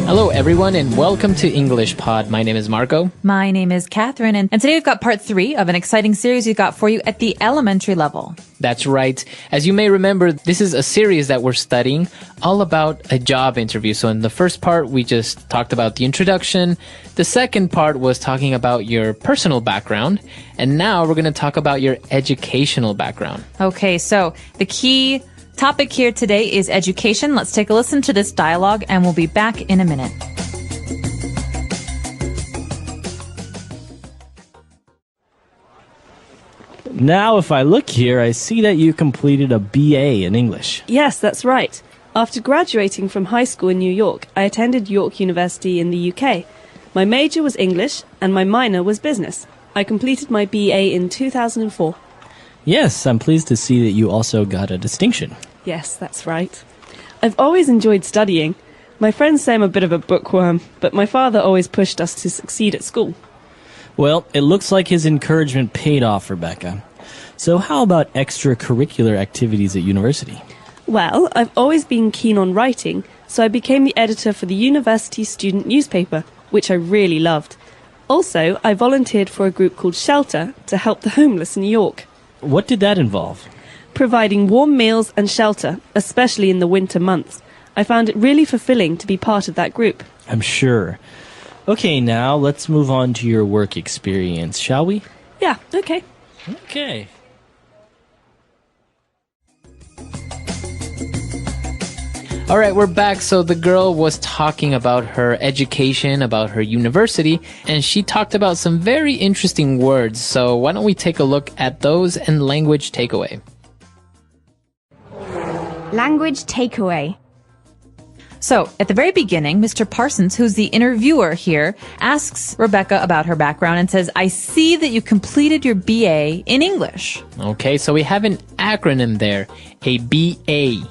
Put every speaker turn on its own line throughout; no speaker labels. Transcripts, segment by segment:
Hello, everyone, and welcome to English Pod. My name is Marco.
My name is Catherine, and today we've got part 3 of an exciting series we've got for you at the elementary level.
That's right. As you may remember, this is a series that we're studying all about a job interview. So in the first part, we just talked about the introduction. The second part was talking about your personal background. And now we're going to talk about your educational background.
Okay, so the key topic here today is education. Let's take a listen to this dialogue, and we'll be back in a minute.
Now, if I look here, I see that you completed a BA in English.
Yes, that's right. After graduating from high school in New York, I attended York University in the UK. My major was English, and my minor was business. I completed my BA in 2004.
Yes, I'm pleased to see that you also got a distinction.
Yes, that's right. I've always enjoyed studying. My friends say I'm a bit of a bookworm, but my father always pushed us to succeed at school.
Well, it looks like his encouragement paid off, Rebecca. So how about extracurricular activities at university?
Well, I've always been keen on writing, so I became the editor for the university student newspaper, which I really loved. Also, I volunteered for a group called Shelter to help the homeless in New York.
What did that involve?
Providing warm meals and shelter, especially in the winter months. I found it really fulfilling to be part of that group.
I'm sure. Okay, now let's move on to your work experience, shall we?
Yeah, okay.
Okay.
All right, we're back. So the girl was talking about her education, about her university, and she talked about some very interesting words. So why don't we take a look at those and language takeaway?
Language takeaway.
So, at the very beginning, Mr. Parsons, who's the interviewer here, asks Rebecca about her background and says, I see that you completed your BA in English.
Okay, so we have an acronym there, a BA.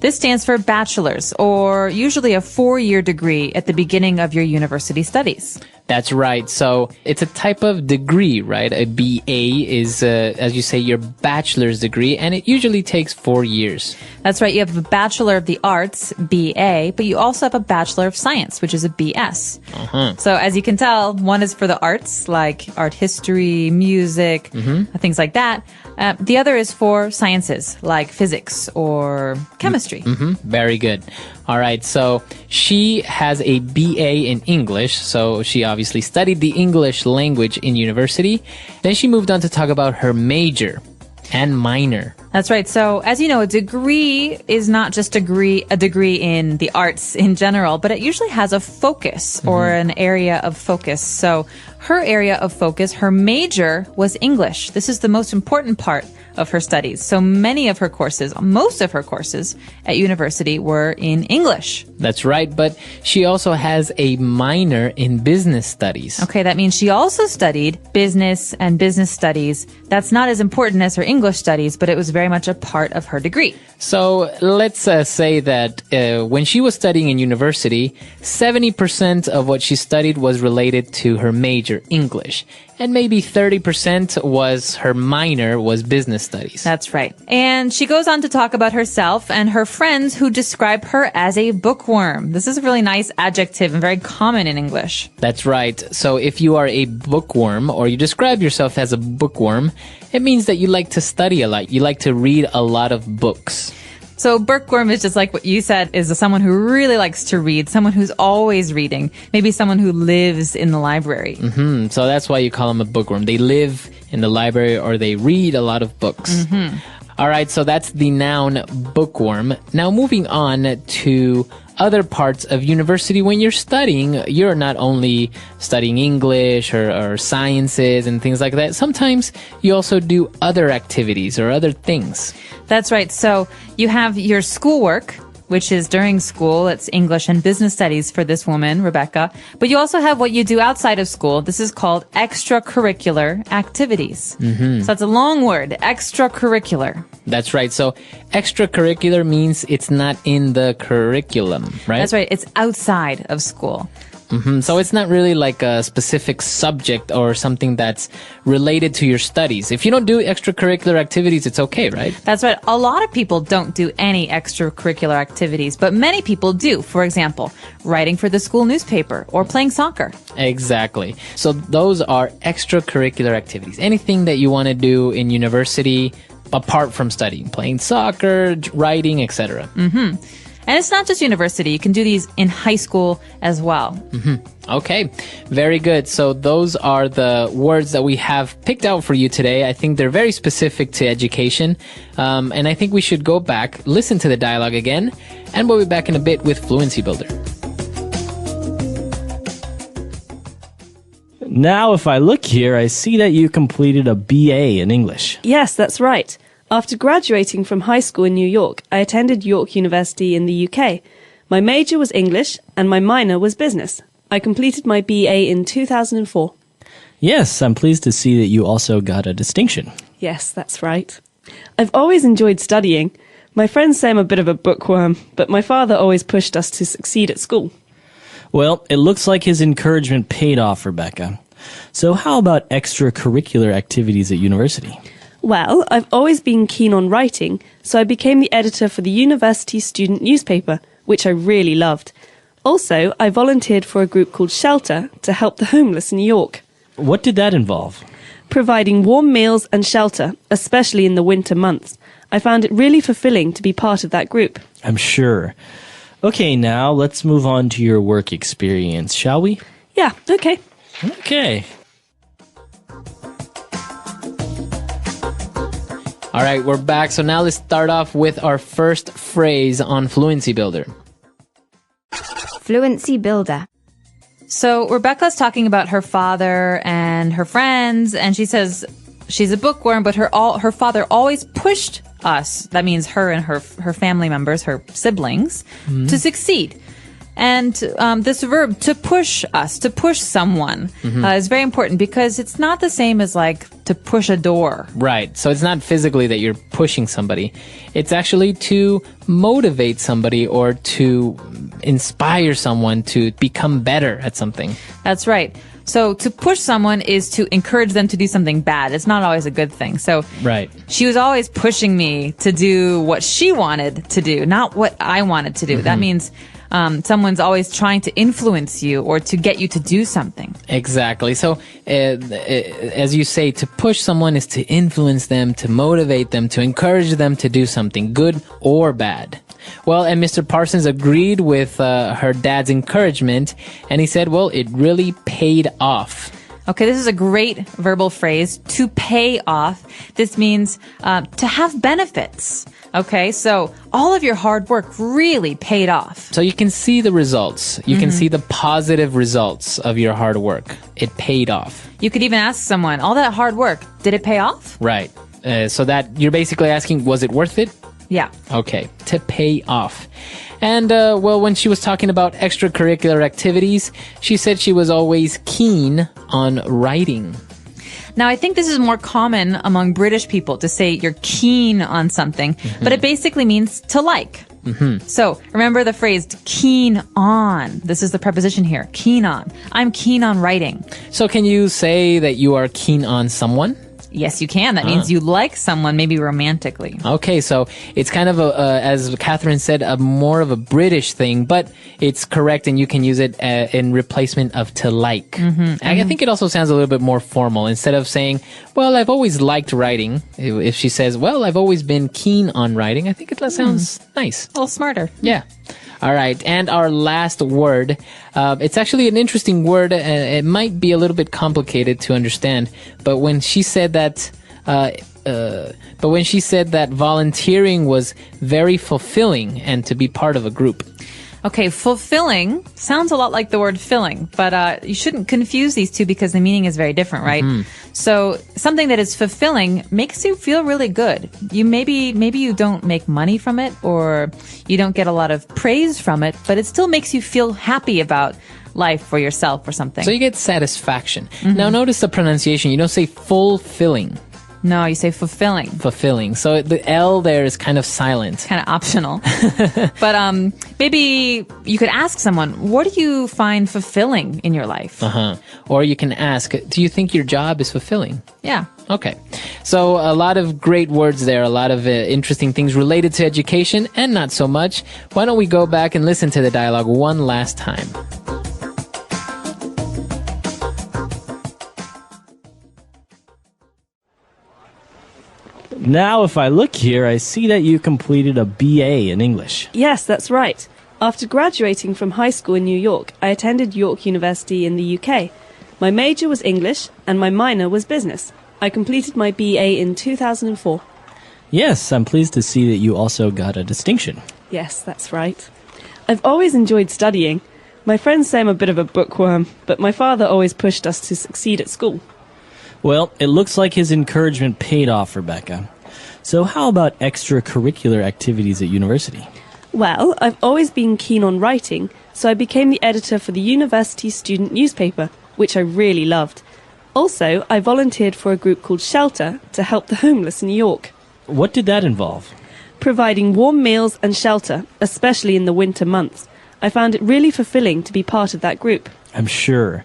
This stands for bachelor's, or usually a 4-year degree at the beginning of your university studies.
That's right. So it's a type of degree, right? A BA is, as you say, your bachelor's degree, and it usually takes 4 years.
That's right. You have a Bachelor of the Arts, BA, but you also have a Bachelor of Science, which is a BS. So as you can tell, one is for the arts, like art history, music, things like that. The other is for sciences, like physics or chemistry.
Very good. All right, so she has a BA in English, so she obviously studied the English language in university. Then she moved on to talk about her major and minor.
That's right. So, as you know, a degree is not just a degree in the arts in general, but it usually has a focus or an area of focus. So, her area of focus, her major was English. This is the most important part of her studies. So many of her courses, most of her courses at university were in English.
That's right, but she also has a minor in business studies.
Okay, that means she also studied business and business studies. That's not as important as her English studies, but it was very much a part of her degree.
So let's say that when she was studying in university, 70% of what she studied was related to her major, English. And maybe 30% was her minor, was business studies.
That's right. And she goes on to talk about herself and her friends who describe her as a bookworm. This is a really nice adjective and very common in English.
That's right. So if you are a bookworm or you describe yourself as a bookworm, it means that you like to study a lot. You like to read a lot of books.
So bookworm is just like what you said, is someone who really likes to read, someone who's always reading, maybe someone who lives in the library.
So that's why you call them a bookworm. They live in the library or they read a lot of books. All right, so that's the noun bookworm. Now moving on to other parts of university. When you're studying, you're not only studying English or sciences and things like that. Sometimes you also do other activities or other things.
That's right. So you have your schoolwork, which is during school. It's English and business studies for this woman, Rebecca. But you also have what you do outside of school. This is called extracurricular activities. So that's a long word, extracurricular.
That's right. So extracurricular means it's not in the curriculum, right?
That's right. It's outside of school.
So it's not really like a specific subject or something that's related to your studies. If you don't do extracurricular activities, it's okay, right?
That's right. A lot of people don't do any extracurricular activities, but many people do. For example, writing for the school newspaper or playing soccer.
Exactly. So those are extracurricular activities. Anything that you want to do in university apart from studying, playing soccer, writing, etc.
And it's not just university. You can do these in high school as well.
Okay, very good. So those are the words that we have picked out for you today. I think they're very specific to education. And I think we should go back, listen to the dialogue again, and we'll be back in a bit with Fluency Builder.
Now, if I look here, I see that you completed a BA in English.
Yes, that's right. After graduating from high school in New York, I attended York University in the UK. My major was English and my minor was business. I completed my BA in 2004.
Yes, I'm pleased to see that you also got a distinction.
Yes, that's right. I've always enjoyed studying. My friends say I'm a bit of a bookworm, but my father always pushed us to succeed at school.
Well, it looks like his encouragement paid off, Rebecca. So how about extracurricular activities at university?
Well, I've always been keen on writing, so I became the editor for the university student newspaper, which I really loved. Also, I volunteered for a group called Shelter to help the homeless in New York,
What did that involve?
providing warm meals and shelter, especially in the winter months. I found it really fulfilling to be part of that group.
I'm sure. Okay, now let's move on to your work experience, shall we?
Yeah, okay.
Okay.
All right, we're back. So now let's start off with our first phrase on Fluency Builder.
Fluency Builder.
So Rebecca's talking about her father and her friends, and she says she's a bookworm, but her father always pushed us, that means her and her family members, her siblings, to succeed. And this verb, to push us, to push someone, is very important because it's not the same as like to push a door.
Right. So it's not physically that you're pushing somebody. It's actually to motivate somebody or to inspire someone to become better at something.
That's right. So to push someone is to encourage them to do something bad. It's not always a good thing. So
Right.
she was always pushing me to do what she wanted to do, not what I wanted to do. That means someone's always trying to influence you or to get you to do something.
Exactly. So, as you say, to push someone is to influence them, to motivate them, to encourage them to do something good or bad. Well, and Mr. Parsons agreed with her dad's encouragement, and he said, well, it really paid off.
Okay, this is a great verbal phrase, to pay off. This means to have benefits. Okay, so all of your hard work really paid off.
So you can see the results. You can see the positive results of your hard work. It paid off.
You could even ask someone, all that hard work, did it pay off?
Right. So that you're basically asking, was it worth it?
Yeah.
Okay, to pay off. And, well, when she was talking about extracurricular activities, she said she was always keen on writing.
Now, I think this is more common among British people to say you're keen on something, but it basically means to like. So remember the phrase keen on. This is the preposition here, keen on. I'm keen on writing.
So can you say that you are keen on someone?
Yes, you can. That means you like someone, maybe romantically.
Okay, so it's kind of, as Catherine said, a more of a British thing, but it's correct and you can use it in replacement of to like. I think it also sounds a little bit more formal. Instead of saying, well, I've always liked writing, if she says, well, I've always been keen on writing, I think it sounds nice.
A little smarter.
Yeah. All right. And our last word, it's actually an interesting word. It might be a little bit complicated to understand, but when she said that, volunteering was very fulfilling and to be part of a group.
Okay, fulfilling sounds a lot like the word filling, but you shouldn't confuse these two because the meaning is very different, right? So something that is fulfilling makes you feel really good. You maybe you don't make money from it or you don't get a lot of praise from it, but it still makes you feel happy about life for yourself or something.
So you get satisfaction. Now notice the pronunciation. You don't say fulfilling.
No, you say fulfilling.
Fulfilling. So the L there is kind of silent.
Kind of optional. But maybe you could ask someone, what do you find fulfilling in your life?
Or you can ask, do you think your job is fulfilling?
Yeah.
Okay. So a lot of great words there, a lot of interesting things related to education and not so much. Why don't we go back and listen to the dialogue one last time?
Now, if I look here, I see that you completed a BA in English.
Yes, that's right. After graduating from high school in New York, I attended York University in the UK. My major was English and my minor was business. I completed my BA in 2004.
Yes, I'm pleased to see that you also got a distinction.
Yes, that's right. I've always enjoyed studying. My friends say I'm a bit of a bookworm, but my father always pushed us to succeed at school.
Well, it looks like his encouragement paid off, Rebecca. So how about extracurricular activities at university?
Well, I've always been keen on writing, so I became the editor for the university student newspaper, which I really loved. Also, I volunteered for a group called Shelter to help the homeless in New York,
What did that involve?
providing warm meals and shelter, especially in the winter months. I found it really fulfilling to be part of that group.
I'm sure.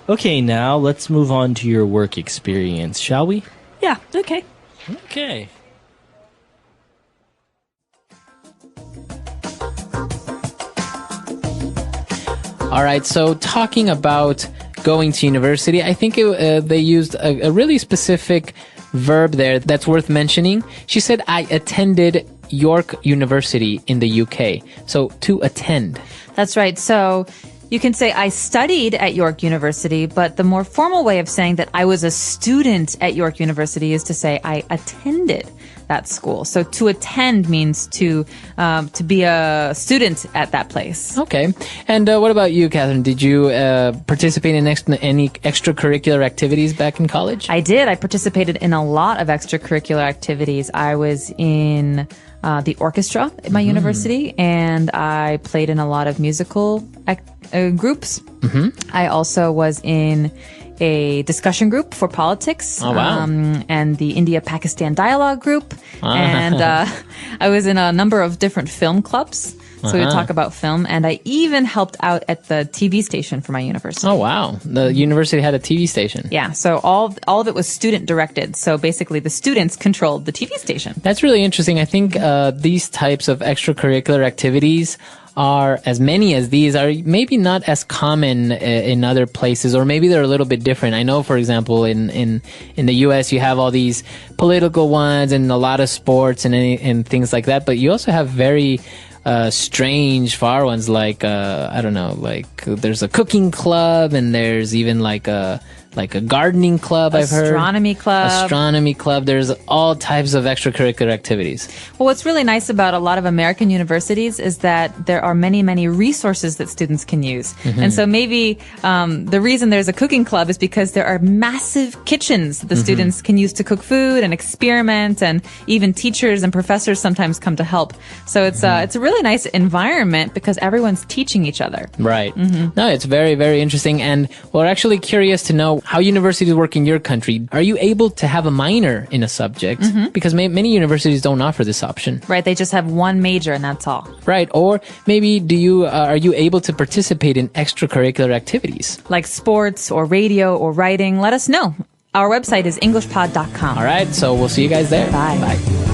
Okay, now let's move on to your work experience, shall we?
Yeah, okay.
Okay.
All right, so talking about going to university, I think they used a really specific verb there that's worth mentioning. She said, I attended York University in the UK. So to attend.
That's right. So you can say I studied at York University, but the more formal way of saying that I was a student at York University is to say I attended that school. So to attend means to be a student at that place.
Okay. And what about you, Catherine? Did you participate in any extracurricular activities back in college?
I did. I participated in a lot of extracurricular activities. I was in the orchestra at my university, and I played in a lot of musical groups. I also was in a discussion group for politics.
Oh, wow.
And the India-Pakistan dialogue group. And I was in a number of different film clubs. So we would talk about film. And I even helped out at the TV station for my university.
Oh, wow. The university had a TV station.
Yeah. So all of it was student directed. So basically the students controlled the TV station.
That's really interesting. I think these types of extracurricular activities are, as many as these, are maybe not as common in other places, or maybe they're a little bit different. I know, for example, in the U.S. you have all these political ones and a lot of sports and things like that, but you also have very strange, far ones like I don't know, like there's a cooking club, and there's even like a gardening club. I've heard astronomy club. There's all types of extracurricular activities.
Well, what's really nice about a lot of American universities is that there are many, many resources that students can use. And so maybe the reason there's a cooking club is because there are massive kitchens that the students can use to cook food and experiment, and even teachers and professors sometimes come to help. So it's a really nice environment because everyone's teaching each other.
Right. No, it's very, very interesting. And we're actually curious to know how universities work in your country. Are you able to have a minor in a subject? Because many universities don't offer this option.
Right. They just have one major and that's all.
Right. Or maybe are you able to participate in extracurricular activities?
Like sports or radio or writing? Let us know. Our website is englishpod.com.
All right. So we'll see you guys there.
Bye.
Bye.